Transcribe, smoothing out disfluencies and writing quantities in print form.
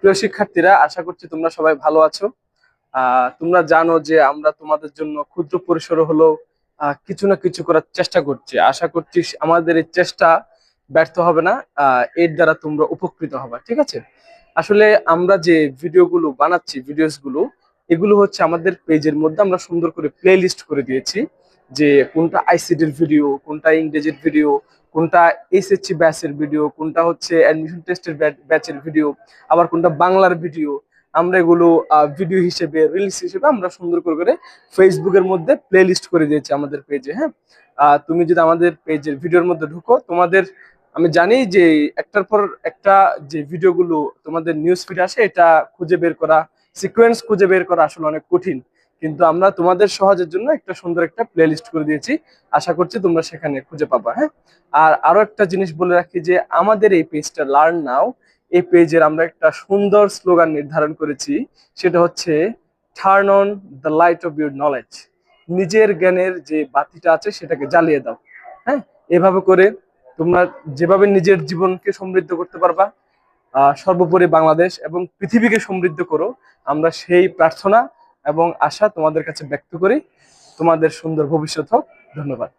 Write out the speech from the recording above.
প্রিয় শিক্ষার্থীরা, আশা করছি তোমরা সবাই ভালো আছো। তোমরা জানো যে আমরা তোমাদের জন্য ক্ষুদ্র পরিসরে হলেও কিছু না কিছু করার চেষ্টা করছি। আশা করছি আমাদের এই চেষ্টা ব্যর্থ হবে না। এর দ্বারা তোমরা উপকৃত হবে, ঠিক আছে? আসলে আমরা যে ভিডিওগুলো বানাচ্ছি, ভিডিওস গুলো, এগুলো হচ্ছে আমাদের পেজের মধ্যে আমরা সুন্দর করে প্লে লিস্ট করে দিয়েছি, যে কোনটা আইসিটির ভিডিও, কোনটা ইংরেজির ভিডিও, কোনটা এসএসসি ব্যাচের ভিডিও, কোনটা হচ্ছে অ্যাডমিশন টেস্টের ব্যাচের ভিডিও, আবার কোনটা বাংলার ভিডিও। আমরা এগুলো ভিডিও হিসেবে, রিলস হিসেবে আমরা সুন্দর করে ফেসবুকের মধ্যে প্লে লিস্ট করে দিয়েছি আমাদের পেজে। হ্যাঁ, তুমি যদি আমাদের পেজের ভিডিওর মধ্যে ঢুকো, তোমাদের আমি জানি যে একটার পর একটা যে ভিডিওগুলো তোমাদের নিউজ ফিড আসে, এটা খুঁজে বের করা, সিকোয়েন্স খুঁজে বের করা আসলে অনেক কঠিন। কিন্তু আমরা তোমাদের সহজের জন্য একটা সুন্দর একটা প্লে লিস্ট করে দিয়েছি। আশা করছি তোমরা সেখানে খুঁজে পাবা। হ্যাঁ, আর আরো একটা জিনিস বলে রাখি যে আমাদের এই পেজটা লার্ন নাও, এই পেজের আমরা একটা সুন্দর স্লোগান নির্ধারণ করেছি। সেটা হচ্ছে turn on the light off your knowledge. নিজের জ্ঞানের যে বাতিটা আছে সেটাকে জ্বালিয়ে দাও। হ্যাঁ, এভাবে করে তোমরা যেভাবে নিজের জীবনকে সমৃদ্ধ করতে পারবা, সর্বোপরি বাংলাদেশ এবং পৃথিবীকে সমৃদ্ধ করো, আমরা সেই প্রার্থনা এবং আশা তোমাদের কাছে ব্যক্ত করি। তোমাদের সুন্দর ভবিষ্যৎ হোক। ধন্যবাদ।